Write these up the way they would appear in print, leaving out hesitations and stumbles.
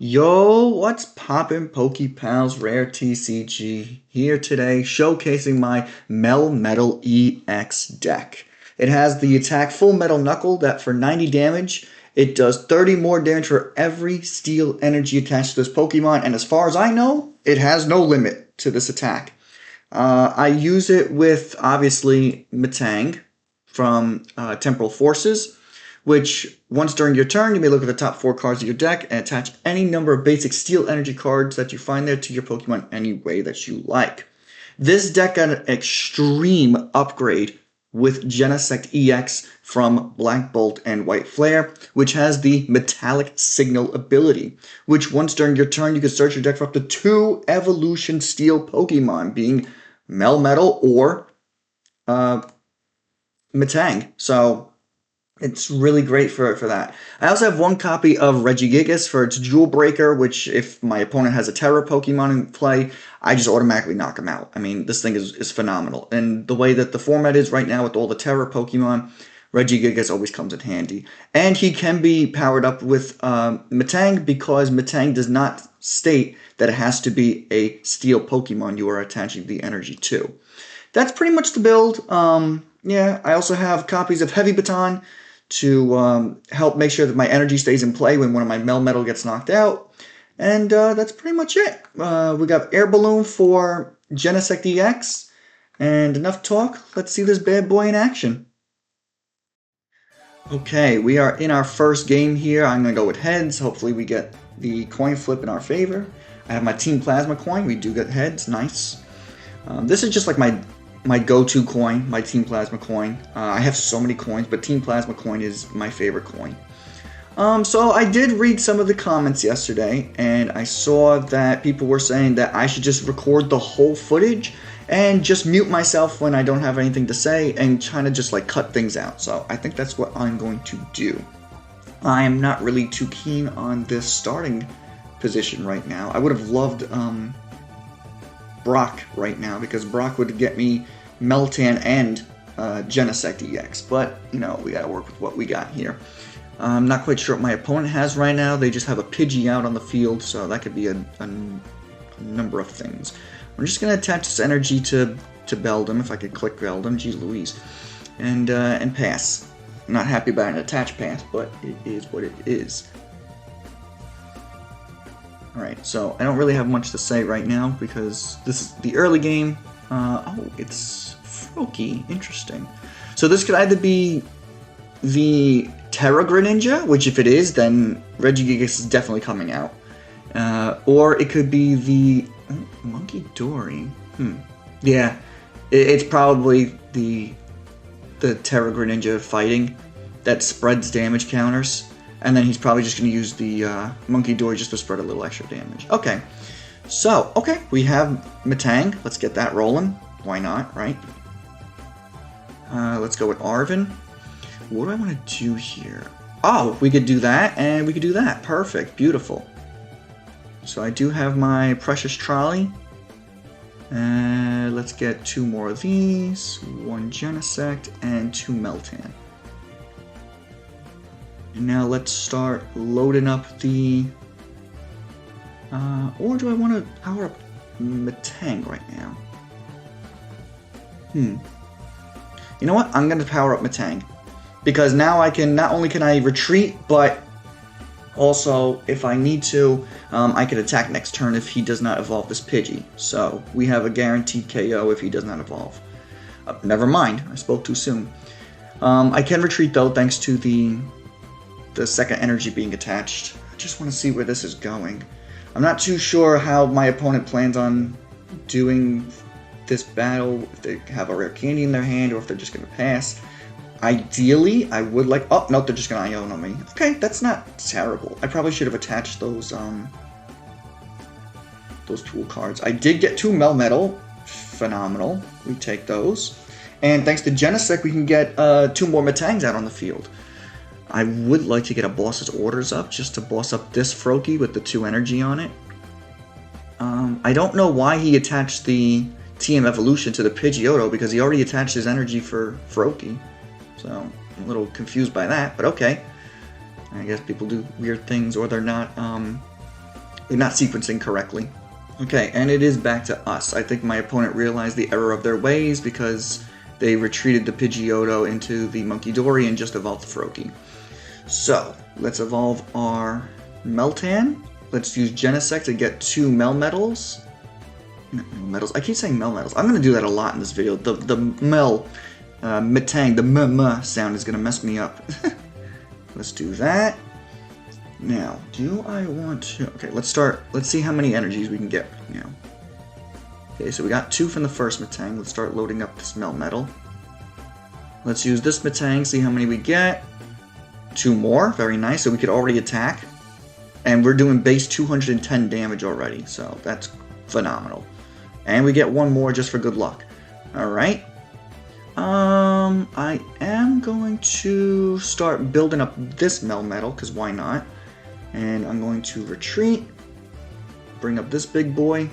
Yo, what's poppin', Pokepals? Rare TCG here today, showcasing my Melmetal EX deck. It has the attack Full Metal Knuckle that for 90 damage, it does 30 more damage for every steel energy attached to this Pokemon, and as far as I know, it has no limit to this attack. I use it with, obviously, Metang from Temporal Forces, which once during your turn, you may look at the top 4 cards of your deck and attach any number of basic steel energy cards that you find there to your Pokemon any way that you like. This deck got an extreme upgrade with Genesect EX from Black Bolt and White Flare, which has the Metallic Signal ability, which once during your turn, you can search your deck for up to 2 Evolution Steel Pokemon, being Melmetal or Metang. So it's really great for that. I also have one copy of Regigigas for its Jewel Breaker, which if my opponent has a Terra Pokemon in play, I just automatically knock him out. I mean, this thing is phenomenal. And the way that the format is right now with all the Terra Pokemon, Regigigas always comes in handy. And he can be powered up with Metang because Metang does not state that it has to be a Steel Pokemon you are attaching the energy to. That's pretty much the build. Yeah, I also have copies of Heavy Baton to help make sure that my energy stays in play when one of my Melmetal gets knocked out. And that's pretty much it. We got Air Balloon for Genesect EX. And enough talk, let's see this bad boy in action. Okay, we are in our first game here. I'm going to go with heads. Hopefully we get the coin flip in our favor. I have my Team Plasma coin. We do get heads. Nice. This is just like my go-to coin, my Team Plasma coin. I have so many coins, but Team Plasma coin is my favorite coin. So I did read some of the comments yesterday, and I saw that people were saying that I should just record the whole footage and just mute myself when I don't have anything to say and kind of just like cut things out. So I think that's what I'm going to do. I am not really too keen on this starting position right now. I would have loved Brock right now because Brock would get me Meltan and Genesect EX, but you know, we gotta work with what we got here. I'm not quite sure what my opponent has right now. They just have a Pidgey out on the field, so that could be a number of things. I'm just gonna attach this energy to Beldum, if I could click Beldum, geez Louise, and pass. I'm not happy about an attach pass, but it is what it is. Alright, so I don't really have much to say right now because this is the early game. Oh, it's Froakie. Interesting. So this could either be the Terra Greninja, which if it is, then Regigigas is definitely coming out. Or it could be the Monkey Dory. Yeah, it's probably the Terra Greninja fighting that spreads damage counters. And then he's probably just going to use the Monkey Dory just to spread a little extra damage. Okay. So, okay, we have Metang. Let's get that rolling. Why not, right? Let's go with Arven. What do I want to do here? Oh, we could do that, and we could do that. Perfect. Beautiful. So I do have my Precious Trolley. Let's get 2 more of these. 1 Genesect, and 2 Meltan. And now let's start loading up the... or do I want to power up Metang right now? You know what? I'm going to power up Metang. Because now I can, not only can I retreat, but also, if I need to, I can attack next turn if he does not evolve this Pidgey. So, we have a guaranteed KO if he does not evolve. Never mind, I spoke too soon. I can retreat though, thanks to the second energy being attached. I just want to see where this is going. I'm not too sure how my opponent plans on doing this battle, if they have a rare candy in their hand or if they're just going to pass. Ideally, I would like... Oh, no, they're just going to Iono me. Okay, that's not terrible. I probably should have attached those tool cards. I did get 2 Melmetal. Phenomenal. We take those. And thanks to Genesect, we can get 2 more Metangs out on the field. I would like to get a boss's orders up, just to boss up this Froakie with the 2 energy on it. I don't know why he attached the TM Evolution to the Pidgeotto, because he already attached his energy for Froakie. So, I'm a little confused by that, but okay. I guess people do weird things, or they're not not sequencing correctly. Okay, and it is back to us. I think my opponent realized the error of their ways because they retreated the Pidgeotto into the Munkidori and just evolved the Froakie. So, let's evolve our Meltan. Let's use Genesect to get 2 Melmetals. Metals. I keep saying Melmetals. I'm going to do that a lot in this video. The Metang, the M sound is going to mess me up. Let's do that. Now, do I want to... Okay, let's start. Let's see how many energies we can get right now. Okay, so we got 2 from the first Metang. Let's start loading up this Melmetal. Let's use this Metang, see how many we get. 2 more, very nice. So we could already attack. And we're doing base 210 damage already, so that's phenomenal. And we get 1 more just for good luck. Alright. I am going to start building up this Melmetal, because why not? And I'm going to retreat, bring up this big boy,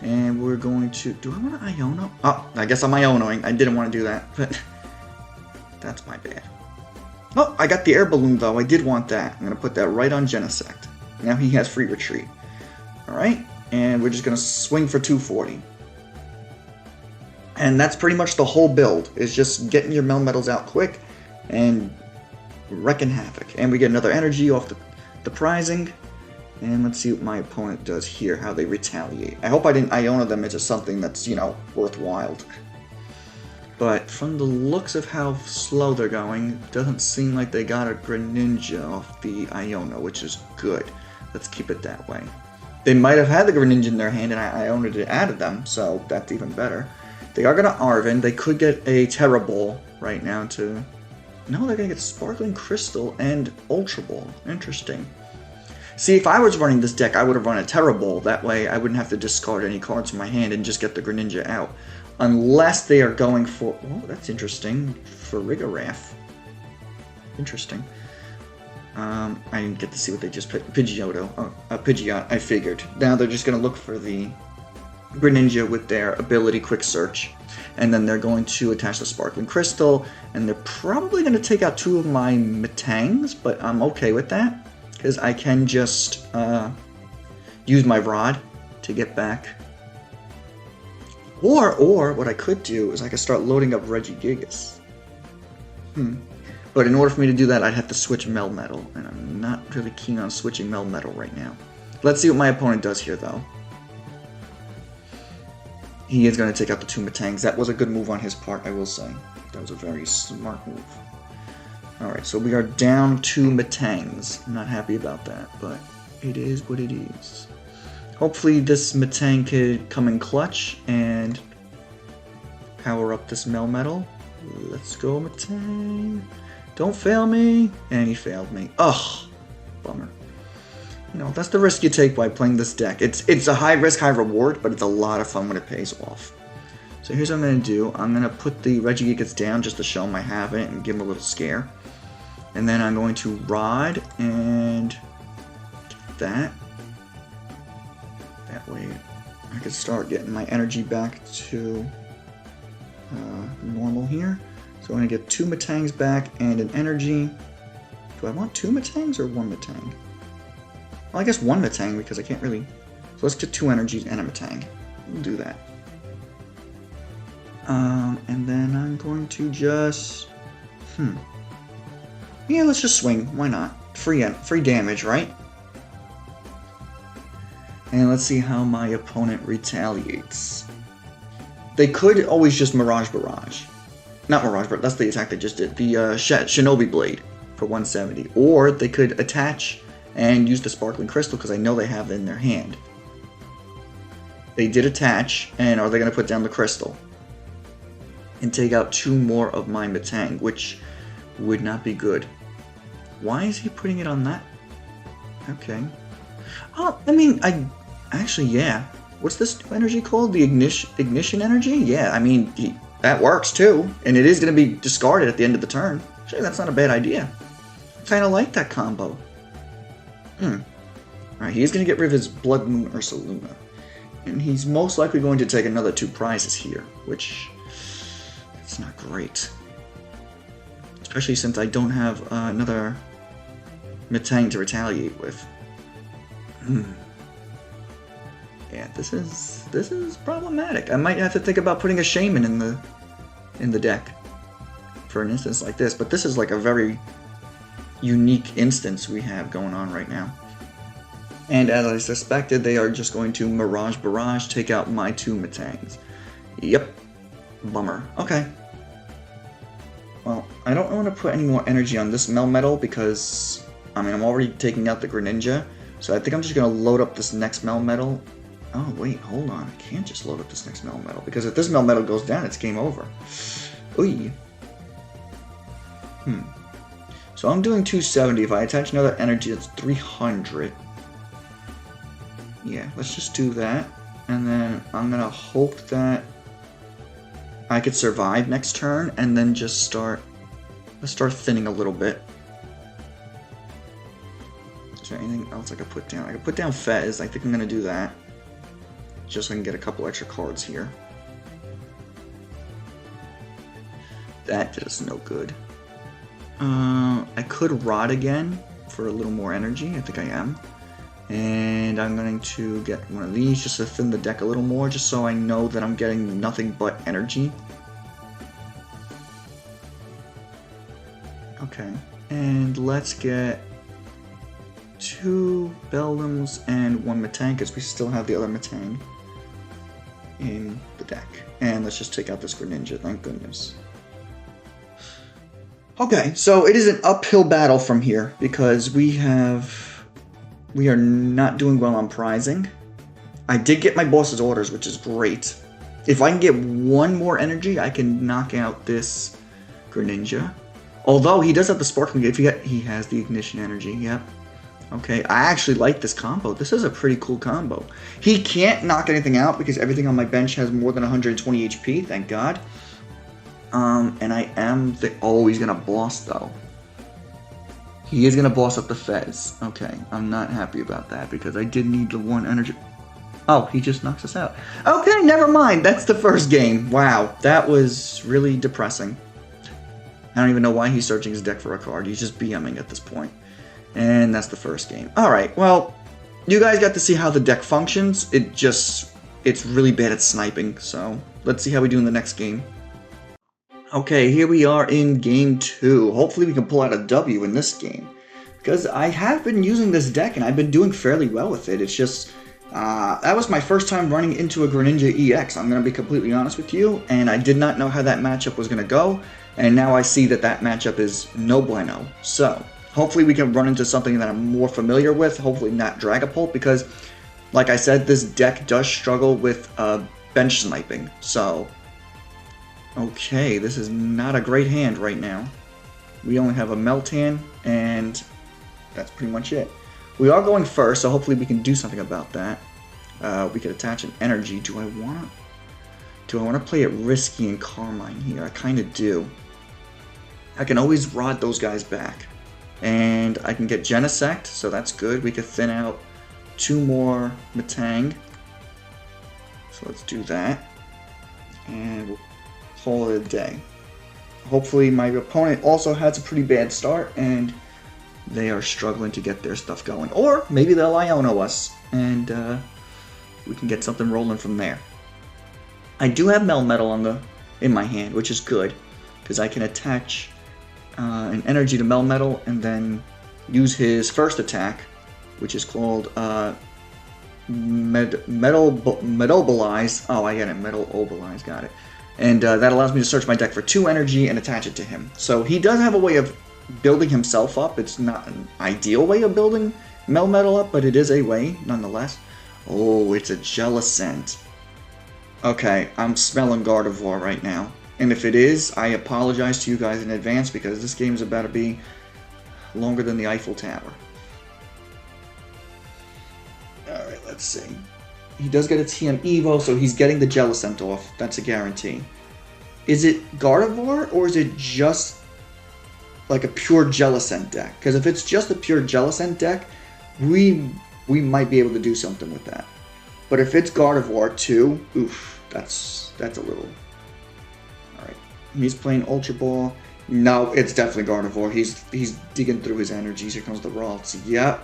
and we're going to... Do I want to Iono? Oh, I guess I'm Ionoing. I didn't want to do that, but that's my bad. Oh, I got the Air Balloon, though. I did want that. I'm going to put that right on Genesect. Now he has free retreat. Alright, and we're just going to swing for 240. And that's pretty much the whole build, is just getting your Melmetals out quick and wrecking havoc. And we get another energy off the prizing. And let's see what my opponent does here, how they retaliate. I hope I didn't Iono them into something that's, you know, worthwhile. But from the looks of how slow they're going, it doesn't seem like they got a Greninja off the Iono, which is good. Let's keep it that way. They might have had the Greninja in their hand and I Ionoed it out of them, so that's even better. They are going to Arven. They could get a Terra Ball right now to... No, they're going to get Sparkling Crystal and Ultra Ball. Interesting. See, if I was running this deck, I would have run a Terra Ball. That way, I wouldn't have to discard any cards from my hand and just get the Greninja out. Unless they are going for... Oh, that's interesting. For Rigarath. Interesting. I didn't get to see what they just put. Pidgeotto. Oh, Pidgeot, I figured. Now they're just going to look for the Greninja with their ability Quick Search. And then they're going to attach the Sparkling Crystal. And they're probably going to take out 2 of my Metangs, but I'm okay with that. Because I can just use my Rod to get back. Or what I could do is I could start loading up Regigigas. But in order for me to do that, I'd have to switch Melmetal. And I'm not really keen on switching Melmetal right now. Let's see what my opponent does here, though. He is going to take out the 2 Metangs. That was a good move on his part, I will say. That was a very smart move. Alright, so we are down 2 Metangs. I'm not happy about that, but it is what it is. Hopefully this Metang could come in clutch and power up this Melmetal. Let's go, Metang. Don't fail me. And he failed me. Ugh. Bummer. You know, that's the risk you take by playing this deck. It's a high risk, high reward, but it's a lot of fun when it pays off. So here's what I'm going to do. I'm going to put the Regigigas down just to show him I have it and give him a little scare. And then I'm going to Rod and get that. That way I can start getting my energy back to normal here. So I'm going to get 2 Metangs back and an energy. Do I want 2 Metangs or 1 Metang? Well, I guess 1 Metang because I can't really... So let's get 2 energies and a Metang. We'll do that. And then I'm going to just... Yeah, let's just swing. Why not? Free damage, right? And let's see how my opponent retaliates. They could always just Mirage Barrage. Not Mirage, but that's the attack they just did. The Shinobi Blade for 170. Or they could attach and use the Sparkling Crystal because I know they have it in their hand. They did attach, and are they going to put down the Crystal? And take out 2 more of my Metang, which would not be good. Why is he putting it on that? Okay. Oh, I mean, actually, yeah. What's this new energy called? The ignition energy? Yeah, I mean, that works too. And it is going to be discarded at the end of the turn. Actually, that's not a bad idea. I kind of like that combo. Alright, he's going to get rid of his Blood Moon Ursaluna. And he's most likely going to take another 2 prizes here, which... It's not great. Especially since I don't have another Metang to retaliate with. Yeah, this is problematic. I might have to think about putting a Shaman in the deck for an instance like this, but this is like a very unique instance we have going on right now. And as I suspected, they are just going to Mirage Barrage, take out my 2 Metangs. Yep. Bummer. Okay. Well, I don't want to put any more energy on this Melmetal because, I mean, I'm already taking out the Greninja, so I think I'm just going to load up this next Melmetal. Oh, wait, hold on. I can't just load up this next Melmetal, because if this Melmetal goes down, it's game over. Oy. So I'm doing 270. If I attach another energy, that's 300. Yeah, let's just do that. And then I'm going to hope that I could survive next turn, and then just let's start thinning a little bit. Is there anything else I could put down? I could put down Fez. I think I'm going to do that. Just so I can get a couple extra cards here. That did us no good. I could Rod again for a little more energy. I think I am. And I'm going to get one of these just to thin the deck a little more, just so I know that I'm getting nothing but energy. Okay, and let's get 2 Beldums and 1 Metang, because we still have the other Metang in the deck. And let's just take out this Greninja, thank goodness. Okay, so it is an uphill battle from here, because we are not doing well on prizing. I did get my boss's orders, which is great. If I can get 1 more energy, I can knock out this Greninja. Although he does have the sparkling, he has the ignition energy, yep. Okay, I actually like this combo. This is a pretty cool combo. He can't knock anything out because everything on my bench has more than 120 HP, thank God. And I am he's gonna boss though. He is gonna boss up the Fez. Okay, I'm not happy about that because I did need the 1 energy. Oh, he just knocks us out. Okay, never mind. That's the first game. Wow, that was really depressing. I don't even know why he's searching his deck for a card. He's just BMing at this point. And that's the first game. Alright, well, you guys got to see how the deck functions. It's really bad at sniping, so let's see how we do in the next game. Okay, here we are in game 2. Hopefully we can pull out a W in this game. Because I have been using this deck and I've been doing fairly well with it. It's just, that was my first time running into a Greninja EX, I'm going to be completely honest with you. And I did not know how that matchup was going to go. And now I see that that matchup is no bueno. So, hopefully we can run into something that I'm more familiar with. Hopefully not Dragapult, because, like I said, this deck does struggle with bench sniping. So, okay, this is not a great hand right now. We only have a Meltan, and that's pretty much it. We are going first, so hopefully we can do something about that. We could attach an energy. Do I want to play it risky and Carmine here? I kind of do. I can always rod those guys back. And I can get Genesect, so that's good. We could thin out 2 more Metang. So let's do that. And we'll call it a day. Hopefully my opponent also has a pretty bad start and they are struggling to get their stuff going. Or maybe they'll Iono us and we can get something rolling from there. I do have Melmetal in my hand, which is good because I can attach an energy to Melmetal and then use his first attack, which is called Metobolize. Oh, I get it. Metobolize, got it. And that allows me to search my deck for 2 energy and attach it to him. So he does have a way of building himself up. It's not an ideal way of building Melmetal up, but it is a way, nonetheless. Oh, it's a Genesect. Okay, I'm smelling Gardevoir right now. And if it is, I apologize to you guys in advance because this game is about to be longer than the Eiffel Tower. Alright, let's see. He does get a TM Evo, so he's getting the Genesect off. That's a guarantee. Is it Gardevoir, or is it just like a pure Genesect deck? Because if it's just a pure Genesect deck, we might be able to do something with that. But if it's Gardevoir too, oof, that's a little... Alright, he's playing Ultra Ball. No, it's definitely Gardevoir. He's digging through his energies. Here comes the Ralts. Yep.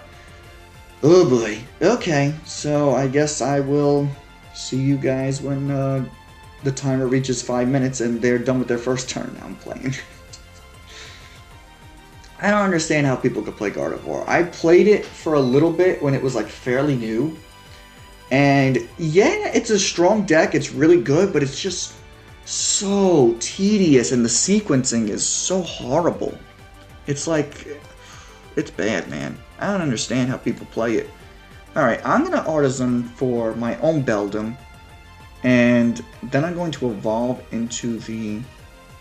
Oh boy. Okay, so I guess I will see you guys when the timer reaches 5 minutes and they're done with their first turn. Now I'm playing. I don't understand how people could play Gardevoir. I played it for a little bit when it was like fairly new. And yeah, it's a strong deck. It's really good, but it's just so tedious and the sequencing is so horrible. It's like, it's bad, man. I don't understand how people play it. Alright, I'm going to Artisan for my own Beldum. And then I'm going to evolve into the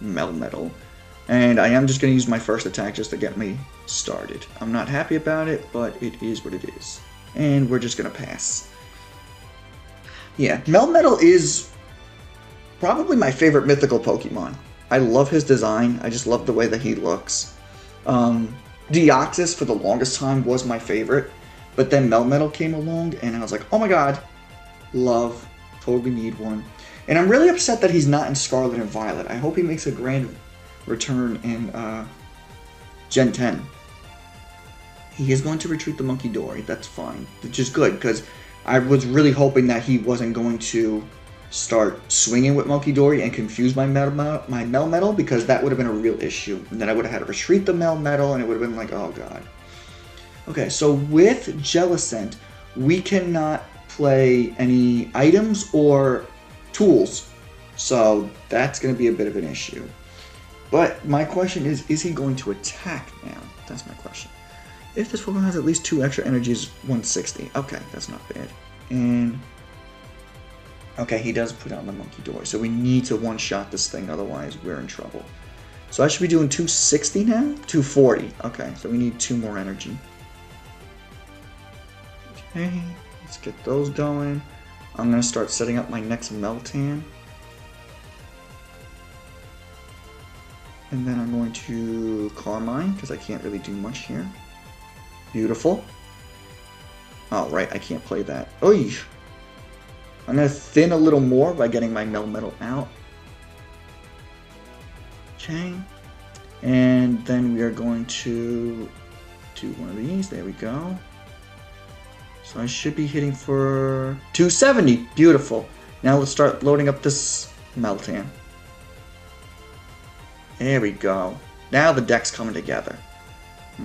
Melmetal. And I am just going to use my first attack just to get me started. I'm not happy about it, but it is what it is. And we're just going to pass. Yeah, Melmetal is probably my favorite mythical Pokemon. I love his design. I just love the way that he looks. Deoxys for the longest time was my favorite. But then Melmetal came along and I was like, oh my god, love, totally need one. And I'm really upset that he's not in Scarlet and Violet. I hope he makes a grand return in Gen 10. He is going to retreat the Monkey Dory, that's fine. Which is good, because I was really hoping that he wasn't going to start swinging with Monkey Dory and confuse my Melmetal, because that would have been a real issue. And then I would have had to retreat the Melmetal, and it would have been like, oh god. Okay, so with Genesect, we cannot play any items or tools. So that's going to be a bit of an issue. But my question is he going to attack now? That's my question. If this Pokemon has at least 2 extra energies, 160. Okay, that's not bad. And okay, he does put on the Monkey Door, so we need to one-shot this thing, otherwise we're in trouble. So I should be doing 260 now? 240. Okay, so we need 2 more energy. Okay, let's get those going. I'm going to start setting up my next Meltan. And then I'm going to Carmine, because I can't really do much here. Beautiful. Oh, right, I can't play that. Oy! I'm going to thin a little more by getting my Melmetal out. Okay. And then we are going to do one of these. There we go. So I should be hitting for 270. Beautiful. Now let's start loading up this Meltan. There we go. Now the deck's coming together.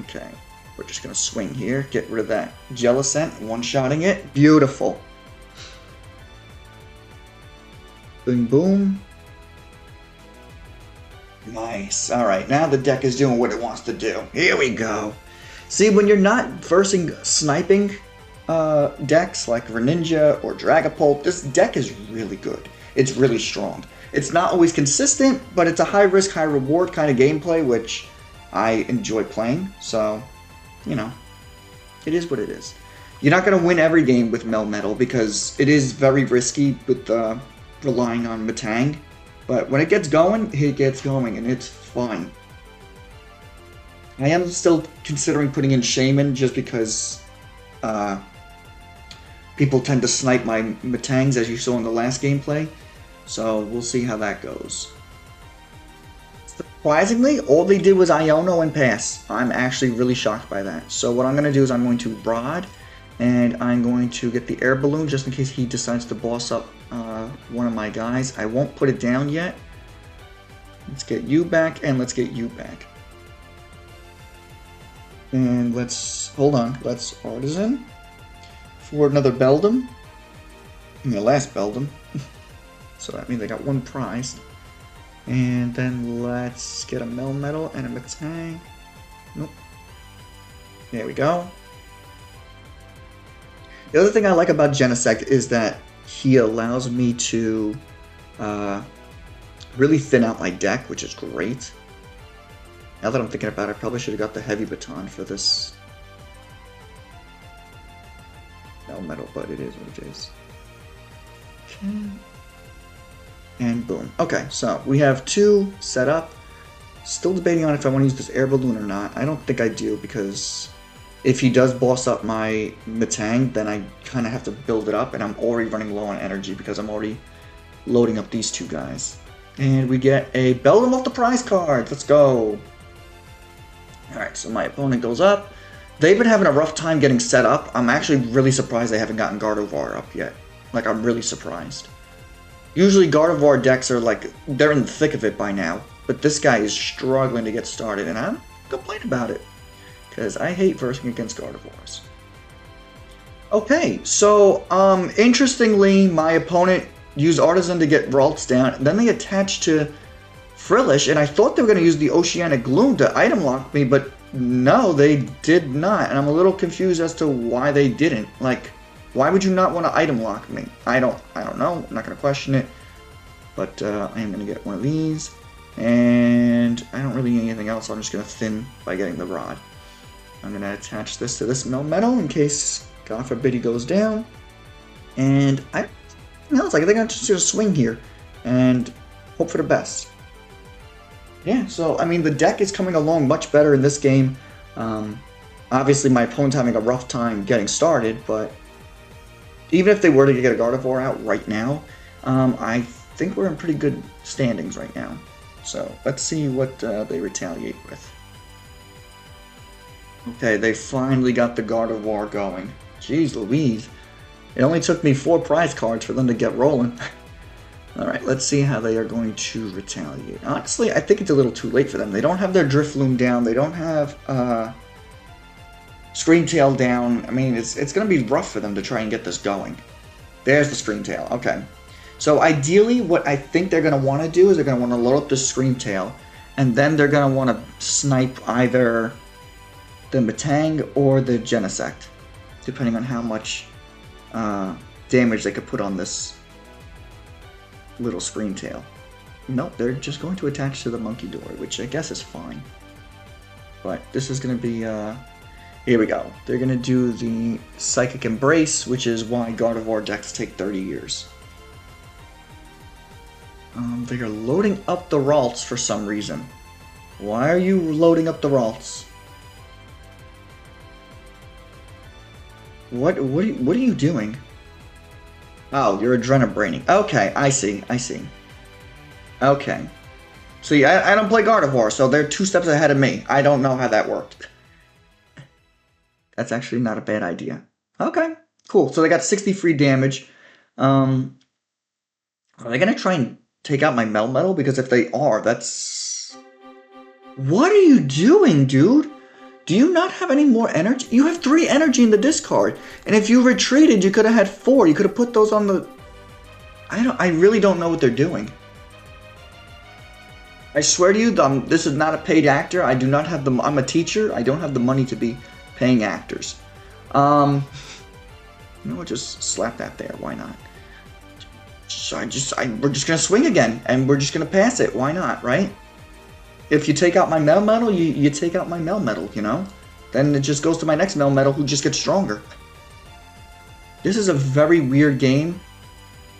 Okay. We're just going to swing here. Get rid of that Genesect. One-shotting it. Beautiful. Boom, boom. Nice. Alright, now the deck is doing what it wants to do. Here we go. See, when you're not versing sniping decks like Greninja or Dragapult, this deck is really good. It's really strong. It's not always consistent, but it's a high-risk, high-reward kind of gameplay, which I enjoy playing. So, you know, it is what it is. You're not going to win every game with Melmetal because it is very risky with relying on Metang. But when it gets going, and it's fun. I am still considering putting in Shaman just because people tend to snipe my Metangs, as you saw in the last gameplay. So we'll see how that goes. Surprisingly, all they did was Iono and pass. I'm actually really shocked by that. So what I'm going to do is I'm going to Rod, and I'm going to get the Air Balloon just in case he decides to boss up one of my guys. I won't put it down yet. Let's get you back, and let's get you back. And let's, hold on, let's Artisan for another Beldum. And the last Beldum. So that means I got 1 prize. And then let's get a Melmetal and a Metang. Nope. There we go. The other thing I like about Genesect is that he allows me to really thin out my deck, which is great. Now that I'm thinking about it, I probably should have got the Heavy Baton for this Melmetal, but it is what it is. Okay. And boom. Okay, so we have 2 set up. Still debating on if I want to use this Air Balloon or not. I don't think I do, because if he does boss up my Metang, then I kind of have to build it up, and I'm already running low on energy because I'm already loading up these 2 guys. And we get a Beldum off the prize card. Let's go. Alright, so my opponent goes up. they've been having a rough time getting set up. I'm actually really surprised they haven't gotten Gardevoir up yet. Like, I'm really surprised. Usually Gardevoir decks are like, they're in the thick of it by now. But this guy is struggling to get started, and I don't complain about it. Because I hate versing against Gardevoirs. Okay, so, interestingly, my opponent used Artisan to get Ralts down, and then they attached to Frillish, and I thought they were going to use the Oceanic Gloom to item lock me, but no, they did not, and I'm a little confused as to why they didn't. Like, why would you not want to item lock me? I don't know, I'm not going to question it, but I am going to get one of these, and I don't really need anything else, so I'm just going to thin by getting the Rod. I'm going to attach this to this Melmetal in case, God forbid, he goes down, and I think I'm just going to swing here, and hope for the best. Yeah, so, I mean, the deck is coming along much better in this game. Obviously, my opponent's having a rough time getting started, but even if they were to get a Gardevoir out right now, I think we're in pretty good standings right now. So, let's see what they retaliate with. Okay, they finally got the Gardevoir going. Jeez Louise. It only took me 4 prize cards for them to get rolling. Alright, let's see how they are going to retaliate. Honestly, I think it's a little too late for them. They don't have their Drifloon down. They don't have Screamtail down. I mean, it's going to be rough for them to try and get this going. There's the Screamtail. Okay. So ideally, what I think they're going to want to do is they're going to want to load up the Screamtail, and then they're going to want to snipe either the Metang or the Genesect, depending on how much damage they could put on this little Screamtail. Nope, they're just going to attach to the Monkey Door, which I guess is fine. But this is going to be, here we go. They're going to do the Psychic Embrace, which is why Gardevoir decks take 30 years. They are loading up the Ralts for some reason. Why are you loading up the Ralts? What are you doing? Oh, you're Adrenabraining. Okay, I see. Okay. See, I don't play Gardevoir, so they're 2 steps ahead of me. I don't know how that worked. That's actually not a bad idea. Okay, cool. So they got 60 free damage. Are they going to try and take out my Melmetal? Because if they are, that's... What are you doing, dude? Do you not have any more energy? You have 3 energy in the discard. And if you retreated, you could have had 4. You could have put those on the... I really don't know what they're doing. I swear to you, this is not a paid actor. I do not have the... I'm a teacher. I don't have the money to be paying actors. You know what? Just slap that there. Why not? So we're just going to swing again. And we're just going to pass it. Why not, right? If you take out my Melmetal, you take out my Melmetal, you know? Then it just goes to my next Melmetal, who just gets stronger. This is a very weird game.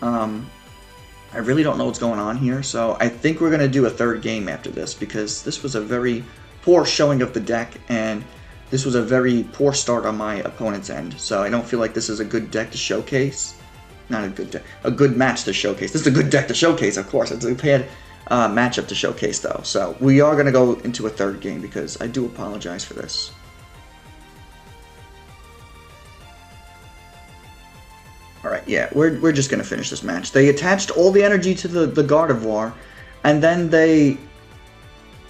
I really don't know what's going on here, so I think we're going to do a 3rd game after this, because this was a very poor showing of the deck, and this was a very poor start on my opponent's end, so I don't feel like this is a good deck to showcase. Not a good deck, a good match to showcase. This is a good deck to showcase, of course. It's a bad matchup to showcase, though. So we are going to go into a 3rd game, because I do apologize for this. Alright, yeah, we're just going to finish this match. They attached all the energy to the Gardevoir, and then they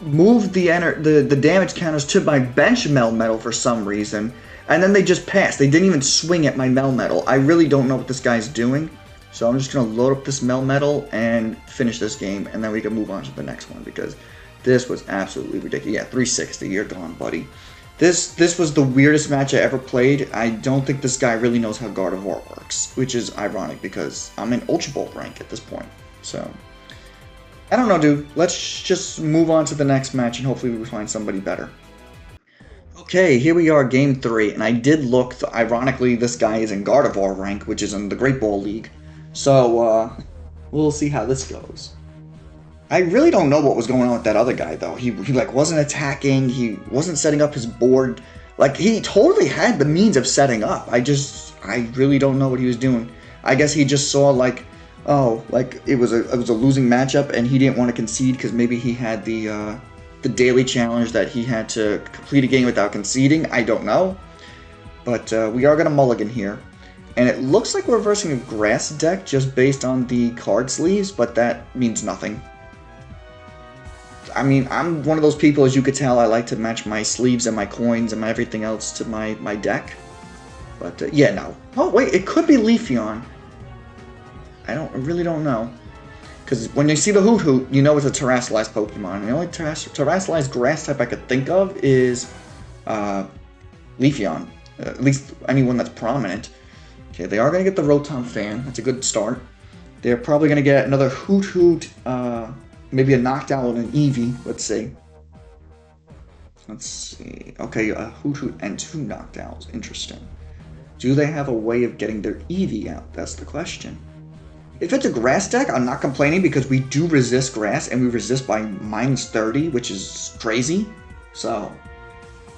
moved the damage counters to my bench Melmetal for some reason, and then they just passed. They didn't even swing at my Melmetal. I really don't know what this guy's doing, so I'm just going to load up this Melmetal and finish this game, and then we can move on to the next one, because this was absolutely ridiculous. Yeah, 360, you're gone, buddy. This was the weirdest match I ever played. I don't think this guy really knows how Gardevoir works, which is ironic because I'm in Ultra Bolt rank at this point. So, I don't know, dude. Let's just move on to the next match and hopefully we find somebody better. Okay, here we are, Game 3, and I did look. Ironically, this guy is in Gardevoir rank, which is in the Great Ball League. So, we'll see how this goes. I really don't know what was going on with that other guy, though. He like, wasn't attacking, he wasn't setting up his board. Like, he totally had the means of setting up. I really don't know what he was doing. I guess he just saw, like, oh, like, it was a losing matchup, and he didn't want to concede because maybe he had the the daily challenge that he had to complete a game without conceding. I don't know. But we are going to mulligan here. And it looks like we're reversing a grass deck just based on the card sleeves, but that means nothing. I mean, I'm one of those people, as you could tell, I like to match my sleeves and my coins and my everything else to my deck. But, yeah, no. Oh, wait, it could be Leafeon. I really don't know. Because when you see the Hoot Hoot, you know it's a terrestrialized Pokemon. The only terrestrialized grass type I could think of is Leafeon. At least anyone that's prominent. Okay, they are going to get the Rotom Fan. That's a good start. They're probably going to get another Hoot Hoot, maybe a Noctowl and an Eevee. Let's see. Let's see. Okay, a Hoot Hoot and 2 Noctowls. Interesting. Do they have a way of getting their Eevee out? That's the question. If it's a grass deck, I'm not complaining because we do resist grass and we resist by -30, which is crazy. So,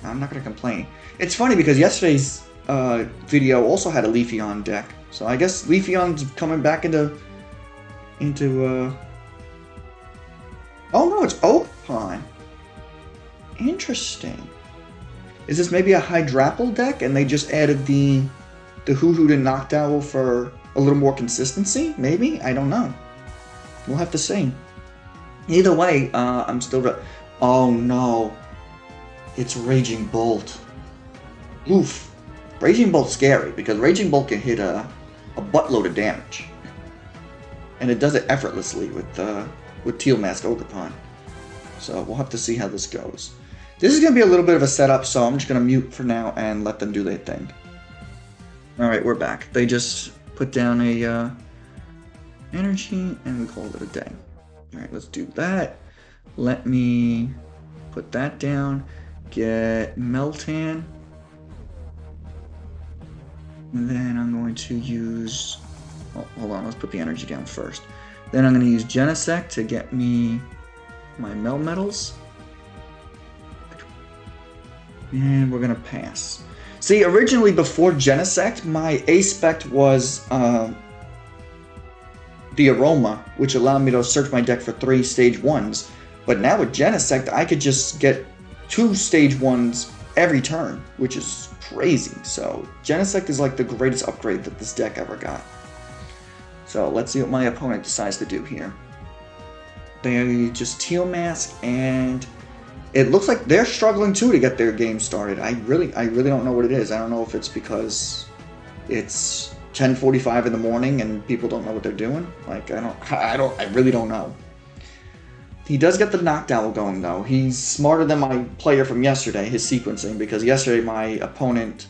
I'm not going to complain. It's funny because yesterday's video also had a Leafeon deck. So I guess Leafeon's coming back into oh no, it's Oakpine. Interesting. Is this maybe a Hydrapple deck and they just added the Hoot Hoot and Noctowl for a little more consistency? Maybe? I don't know. We'll have to see. Either way, I'm still... Oh no. It's Raging Bolt. Oof. Raging Bolt's scary because Raging Bolt can hit a buttload of damage. And it does it effortlessly with Teal Mask Ogerpon. So we'll have to see how this goes. This is going to be a little bit of a setup, so I'm just going to mute for now and let them do their thing. Alright, we're back. They just put down a energy and we called it a day. Alright, let's do that. Let me put that down. Get Meltan. And then I'm going to use... Oh, hold on, let's put the energy down first. Then I'm going to use Genesect to get me my Melmetals. And we're going to pass. See, originally before Genesect, my A-Spect was the Aroma, which allowed me to search my deck for 3 stage 1s. But now with Genesect, I could just get 2 stage 1s every turn, which is crazy. So Genesect is like the greatest upgrade that this deck ever got. So let's see what my opponent decides to do here. They just Teal Mask, and it looks like they're struggling too to get their game started. I really don't know what it is. I don't know if it's because it's 10:45 in the morning and people don't know what they're doing. Like I really don't know. He does get the Noctowl going though. He's smarter than my player from yesterday, his sequencing, because yesterday my opponent,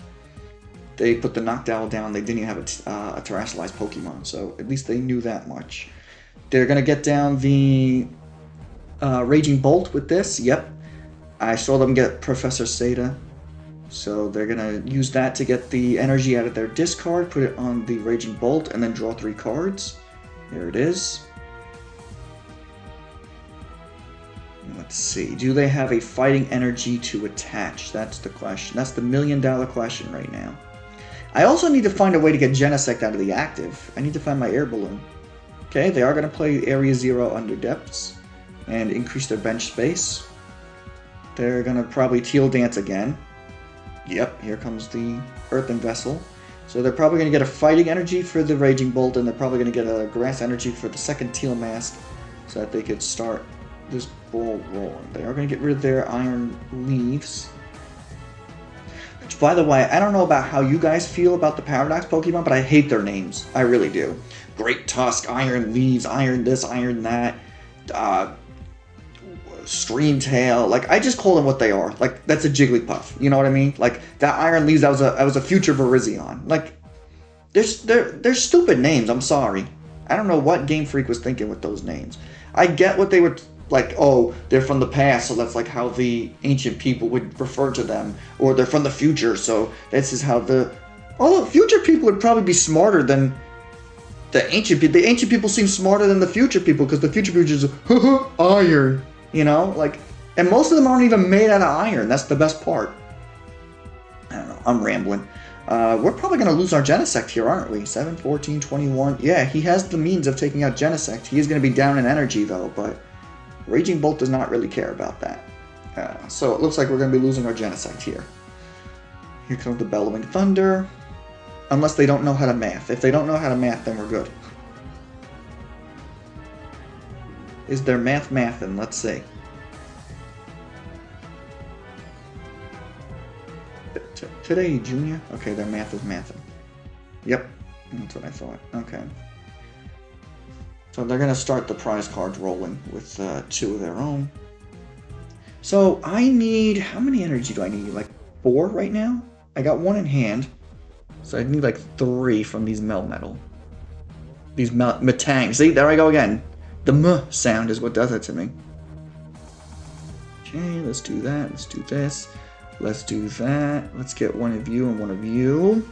they put the Noctowl down, they didn't even have a terrestrialized Pokemon, so at least they knew that much. They're going to get down the Raging Bolt with this, yep. I saw them get Professor Seda, so they're going to use that to get the energy out of their discard, put it on the Raging Bolt, and then draw 3 cards. There it is. Let's see, do they have a fighting energy to attach? That's the question. That's the million-dollar question right now. I also need to find a way to get Genesect out of the active. I need to find my Air Balloon. Okay, they are going to play Area 0 under Depths and increase their bench space. They're going to probably Teal Dance again. Yep, here comes the Earthen Vessel. So they're probably going to get a fighting energy for the Raging Bolt, and they're probably going to get a grass energy for the second Teal Mask so that they could start this ball rolling. They are going to get rid of their Iron Leaves. Which, by the way, I don't know about how you guys feel about the Paradox Pokemon, but I hate their names. I really do. Great Tusk, Iron Leaves, Iron this, Iron that, Streamtail. Like, I just call them what they are. Like, that's a Jigglypuff. You know what I mean? Like, that Iron Leaves, that was a future Virizion. Like, they're stupid names. I'm sorry. I don't know what Game Freak was thinking with those names. I get what they would... Like, oh, they're from the past, so that's like how the ancient people would refer to them. Or they're from the future, so this is how the... Although future people would probably be smarter than the ancient people. The ancient people seem smarter than the future people, because the future people just, iron, you know? Like, and most of them aren't even made out of iron. That's the best part. I don't know, I'm rambling. We're probably going to lose our Genesect here, aren't we? 7, 14, 21. Yeah, he has the means of taking out Genesect. He is going to be down in energy, though, but... Raging Bolt does not really care about that. So it looks like we're going to be losing our Genesect here. Here comes the Bellowing Thunder. Unless they don't know how to math. If they don't know how to math, then we're good. Is there mathin'? Let's see. Today, Junior? Okay, their math is mathin'. Yep, that's what I thought. Okay. So they're going to start the prize cards rolling with 2 of their own. So I need... How many energy do I need? Like 4 right now? I got 1 in hand. So I need like 3 from these Melmetal. These Metang. See, there I go again. The M sound is what does it to me. Okay, let's do that. Let's do this. Let's do that. Let's get 1 of you and 1 of you.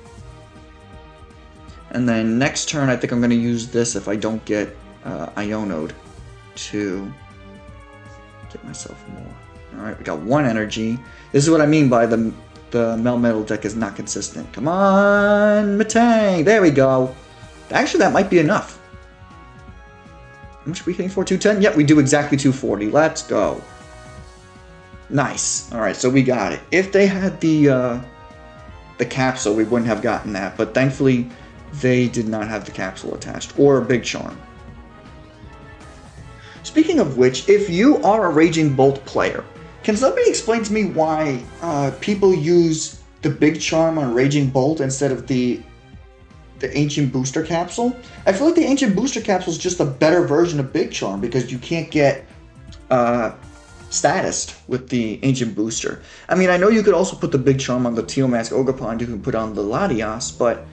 And then next turn, I think I'm going to use this if I don't get Iono'd to get myself more. Alright, we got 1 energy. This is what I mean by the Melmetal deck is not consistent. Come on, Metang! There we go. Actually, that might be enough. How much are we hitting for? 210? Yep, we do exactly 240. Let's go. Nice. Alright, so we got it. If they had the capsule, we wouldn't have gotten that. But thankfully, they did not have the capsule attached. Or a Big Charm. Speaking of which, if you are a Raging Bolt player, can somebody explain to me why people use the Big Charm on Raging Bolt instead of the Ancient Booster Capsule? I feel like the Ancient Booster Capsule is just a better version of Big Charm because you can't get statused with the Ancient Booster. I mean, I know you could also put the Big Charm on the Teal Mask Ogerpon, you can put on the Latias, but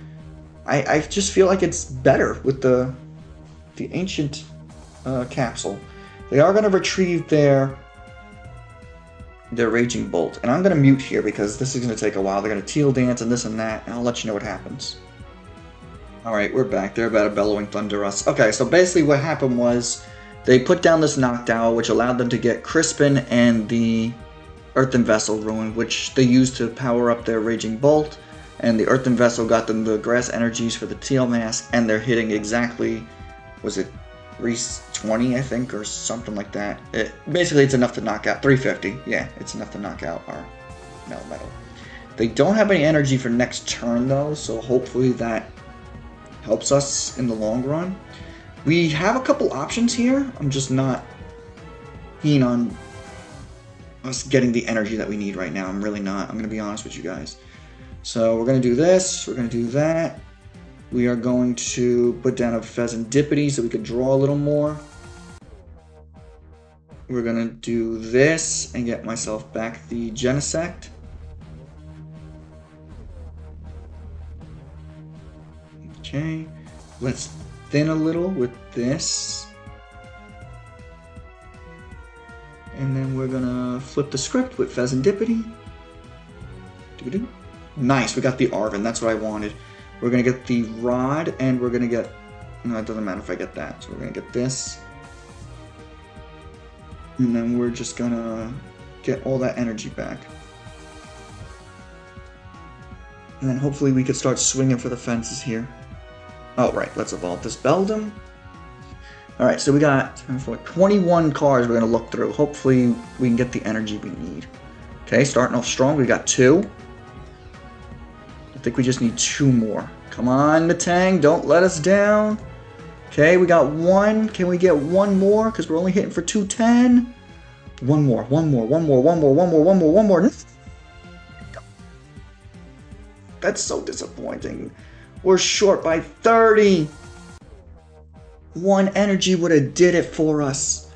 I just feel like it's better with the Ancient Capsule. They are going to retrieve their Raging Bolt. And I'm going to mute here because this is going to take a while. They're going to Teal Dance and this and that, and I'll let you know what happens. Alright, we're back. They're about to Bellowing Thunder us. Okay, so basically what happened was they put down this Knockdown, which allowed them to get Crispin and the Earthen Vessel Ruin, which they used to power up their Raging Bolt. And the Earthen Vessel got them the Grass Energies for the Teal Mask, and they're hitting exactly, was it 320, I think, or something like that. Basically, it's enough to knock out 350. Yeah, it's enough to knock out our Melmetal. They don't have any energy for next turn, though, so hopefully that helps us in the long run. We have a couple options here. I'm just not keen on us getting the energy that we need right now. I'm really not. I'm going to be honest with you guys. So we're going to do this. We're going to do that. We are going to put down a Fezandipiti so we can draw a little more. We're going to do this and get myself back the Genesect. Okay, let's thin a little with this. And then we're going to flip the script with Fezandipiti. Nice, we got the Arven, that's what I wanted. We're going to get the Rod, and we're going to get... No, it doesn't matter if I get that. So we're going to get this. And then we're just going to get all that energy back. And then hopefully we could start swinging for the fences here. Oh, right, let's evolve this Beldum. Alright, so we got 21 cards we're going to look through. Hopefully we can get the energy we need. Okay, starting off strong, we got 2. I think we just need 2 more. Come on, Metang, don't let us down. Okay, we got 1. Can we get 1 more? Because we're only hitting for 210. One more. That's so disappointing. We're short by 30. 1 energy would have did it for us.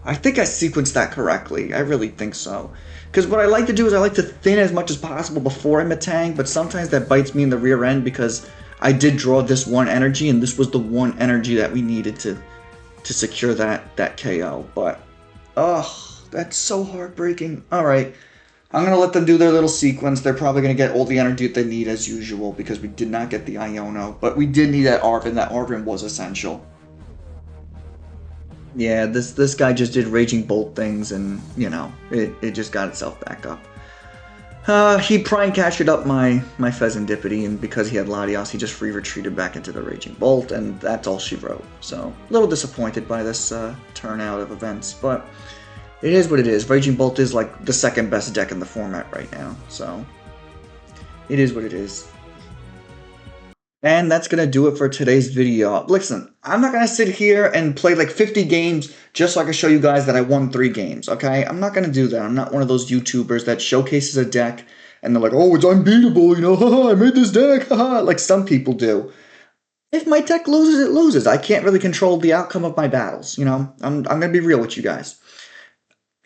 I think I sequenced that correctly. I really think so. Because what I like to do is I like to thin as much as possible before I Metang, but sometimes that bites me in the rear end because I did draw this 1 energy, and this was the 1 energy that we needed to secure that KO. But, oh, that's so heartbreaking. Alright, I'm going to let them do their little sequence. They're probably going to get all the energy that they need as usual because we did not get the Iono. But we did need that Arven. That Arven was essential. Yeah, this guy just did Raging Bolt things, and, you know, it just got itself back up. He prime cashed up my Fezandipiti, and because he had Latias, he just free retreated back into the Raging Bolt, and that's all she wrote. So, a little disappointed by this turnout of events, but it is what it is. Raging Bolt is like the second best deck in the format right now, so it is what it is. And that's going to do it for today's video. Listen, I'm not going to sit here and play like 50 games just so I can show you guys that I won 3 games, okay? I'm not going to do that. I'm not one of those YouTubers that showcases a deck and they're like, oh, it's unbeatable, you know, haha, I made this deck, haha, like some people do. If my deck loses, it loses. I can't really control the outcome of my battles, you know? I'm going to be real with you guys.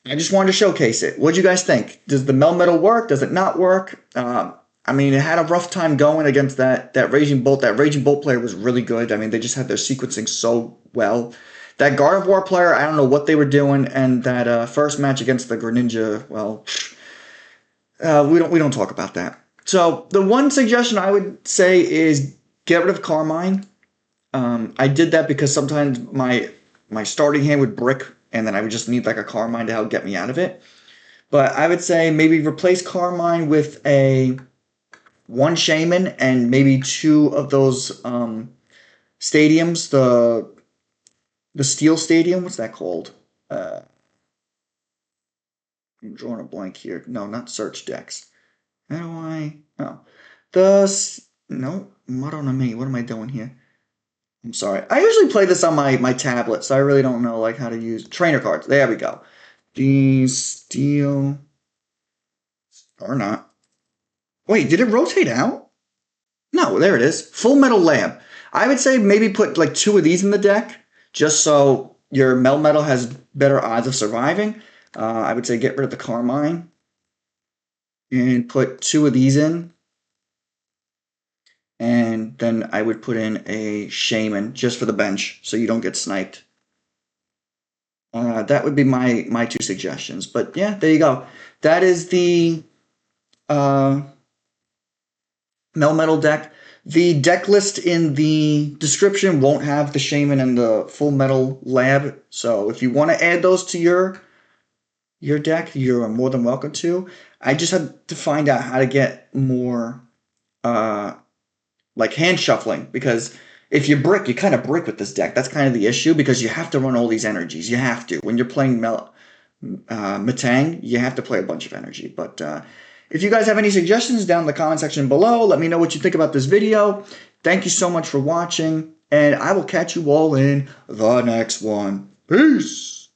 I just wanted to showcase it. What do you guys think? Does the Melmetal work? Does it not work? I mean, it had a rough time going against that Raging Bolt. That Raging Bolt player was really good. I mean, they just had their sequencing so well. That Gardevoir player, I don't know what they were doing. And that first match against the Greninja, well, we don't talk about that. So the one suggestion I would say is get rid of Carmine. I did that because sometimes my starting hand would brick, and then I would just need like a Carmine to help get me out of it. But I would say maybe replace Carmine with one Shaman and maybe 2 of those stadiums. The Steel Stadium, what's that called? I'm drawing a blank here. No, not search decks. How do I? Oh, no, what am I doing here? I'm sorry. I usually play this on my tablet, so I really don't know like how to use trainer cards. There we go. The Steel or not. Wait, did it rotate out? No, there it is. Full Metal Lab. I would say maybe put like 2 of these in the deck, just so your Melmetal has better odds of surviving. I would say get rid of the Carmine and put 2 of these in. And then I would put in a Shaman just for the bench, so you don't get sniped. That would be my 2 suggestions. But yeah, there you go. That is the Melmetal deck. The deck list in the description won't have the Shaman and the Full Metal Lab, so if you want to add those to your deck, you're more than welcome to. I just had to find out how to get more like hand shuffling, because if you brick, you kind of brick with this deck. That's kind of the issue, because you have to run all these energies. You have to. When you're playing Metang, you have to play a bunch of energy, but if you guys have any suggestions down in the comment section below, let me know what you think about this video. Thank you so much for watching, and I will catch you all in the next one. Peace!